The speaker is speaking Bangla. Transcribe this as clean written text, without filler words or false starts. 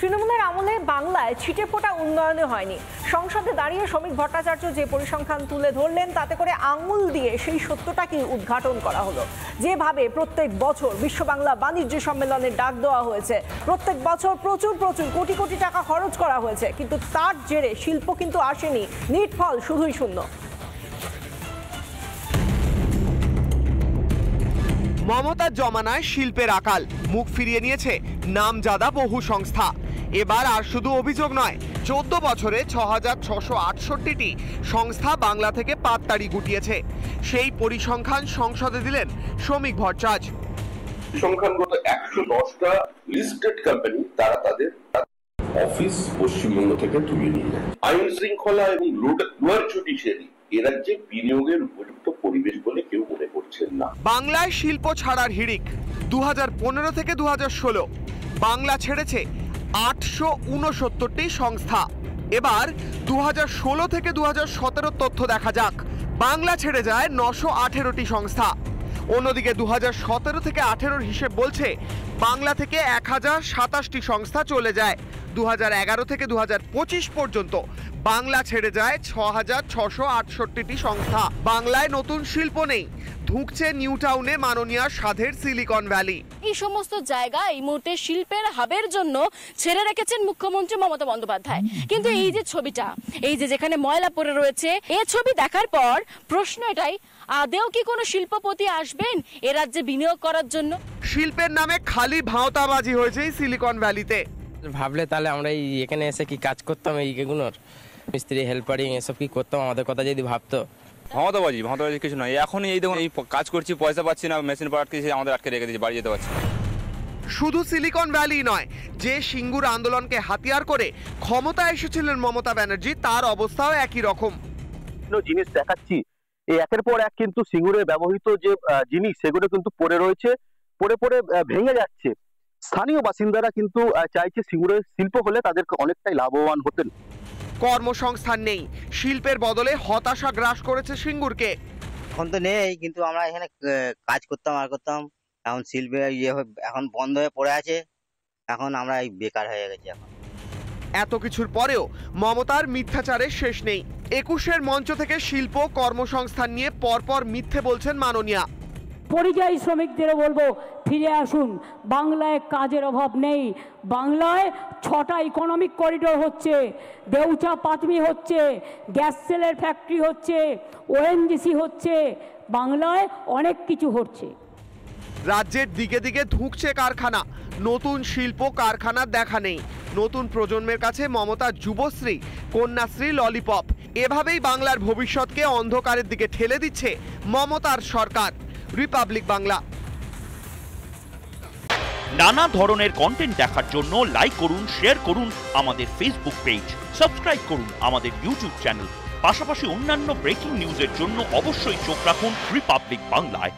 তৃণমূলের আমলে বাংলায় ছিটে ফোটা উন্নয়নে হয়নি। সংসদে দাঁড়িয়ে শ্রমিক ভট্টাচার্য যে পরিসংখ্যান তুলে ধরলেন তাতে করে আঙুল দিয়ে সেই সত্যটাকে উদ্ঘাটন করা হলো। যেভাবে প্রত্যেক বছর বিশ্ব বাংলা বাণিজ্য সম্মেলনের ডাক দেওয়া হয়েছে, প্রত্যেক বছর প্রচুর কোটি কোটি টাকা খরচ করা হয়েছে, কিন্তু তার জেরে শিল্প কিন্তু আসেনি, নিট ফল শুধুই শূন্য। মমতার জমানায় শিল্পের আকাল, মুখ ফিরিয়ে নিয়েছে নামজাদা বহু সংস্থা। এবার আর শুধু অভিযোগ নয়, 14 বছরে 6,668টি সংস্থা বাংলা থেকে পাততাড়ি গুটিয়েছে। সেই পরিসংখ্যান সংসদে দিলেন শ্রমিক ভট্টাচার্য। সংখ্যানগত 110টা লিস্টেড কোম্পানি তারা তাদের অফিস পশ্চিমবঙ্গ থেকে তুলে নিয়ে যায়। আইন শৃঙ্খলা এবং লোয়ার জুডিশিয়ারি এ রাজ্যে বিনিয়োগের উপযুক্ত পরিবেশ বলে কেউ মনে করছেন না। বাংলায় শিল্প ছাড়ার হিড়িক। 2015 থেকে 2016 বাংলা ছেড়েছে 869টি সংস্থা। এবার 2016 থেকে 2017 তথ্য দেখা যাক, বাংলা ছেড়ে যায় 918টি সংস্থা। অন্যদিকে 2017 থেকে 18 হিসেব বলছে বাংলা থেকে 1027টি সংস্থা চলে যায়। 2011 থেকে 2025 পর্যন্ত বাংলা ছেড়ে যায় 6,668টি সংস্থা। বাংলায় নতুন শিল্প নেই, ঢুকছে নিউ টাউনে মাননীয় সাধের সিলিকন ভ্যালি। এই সমস্ত জায়গা এই মুহূর্তে শিল্পের হাবের জন্য ছেড়ে রেখেছেন মুখ্যমন্ত্রী মমতা বন্দ্যোপাধ্যায়। কিন্তু এই যে ছবিটা, এই যে যেখানে ময়লা পড়ে রয়েছে, এই ছবি দেখার পর প্রশ্ন এটাই, আদেও কি কোনো শিল্পপতি আসবেন এ রাজ্যে বিনিয়োগ করার জন্য? শিল্পের নামে খালি ভাঁওতাবাজি হয়েছে সিলিকন ভ্যালিতে। ভাবলে তাহলে আমরা এখানে এসে কি কাজ করতাম, এইগুলোর মিস্ত্রি হেল্পারিং এসব কি করতাম, আমাদের কথা যদি ভাবতো। ভাঁওতাবাজি কিছু নয়। এখনই এই দেখুন, এই কাজ করছি, পয়সা পাচ্ছি না, মেশিন পাঠাচ্ছি, আমাদের আটকে রেখে দিয়েছি, বাড়ি যেতে পারছি। শুধু সিলিকন ভ্যালি নয়, যে সিঙ্গুর আন্দোলনকে হাতিয়ার করে ক্ষমতা এসেছিলেন মমতা ব্যানার্জি, তার অবস্থাও একই রকম। জিনিস দেখাচ্ছি, এই একের পর এক কিন্তু সিঙ্গুরে ব্যবহৃত যে জিনিস সেগুলো কিন্তু পড়ে রয়েছে, পড়ে ভেঙে যাচ্ছে। স্থানীয় বাসিন্দারা কিন্তু চাইছে সিঙ্গুরের শিল্প হলে তাদেরকে অনেকটাই লাভবান হতেন। কর্মসংস্থান নেই, শিল্পের বদলে হতাশা গ্রাস করেছে সিঙ্গুরকে। এখন তো নেই, কিন্তু আমরা এখানে কাজ করতাম, এখন শিল্পে এখন বন্ধ হয়ে পড়ে আছে, এখন আমরা বেকার হয়ে গেছি। এখন এত কিছুর পরেও মমতার মিথ্যাচারের শেষ নেই। 21-এর মঞ্চ থেকে শিল্প কর্মসংস্থান নিয়ে পরপর মিথ্যে বলছেন মাননীয়া। পরিযায়ী শ্রমিকদেরও বলবো, ফিরে আসুন, বাংলায় কাজের অভাব নেই। বাংলায় 6টা ইকোনমিক করিডোর হচ্ছে, দেউচা পাতমি হচ্ছে, গ্যাস সেলের ফ্যাক্টরি হচ্ছে, ওএনজিসি হচ্ছে, বাংলায় অনেক কিছু হচ্ছে। রাজ্যের দিকে দিকে ঢুকছে কারখানা, নতুন শিল্প কারখানার দেখা নেই। নতুন প্রজন্মের কাছে মমতা যুবশ্রী, কন্যাশ্রী, ললিপপ, এভাবেই বাংলার ভবিষ্যৎকে অন্ধকারের দিকে ঠেলে দিচ্ছে মমতার সরকার। রিপাবলিক বাংলা। নানা ধরনের কন্টেন্ট দেখার জন্য লাইক করুন, শেয়ার করুন আমাদের ফেসবুক পেজ, সাবস্ক্রাইব করুন আমাদের ইউটিউব চ্যানেল। পাশাপাশি অন্যান্য ব্রেকিং নিউজের জন্য অবশ্যই চোখ রাখুন রিপাবলিক বাংলায়।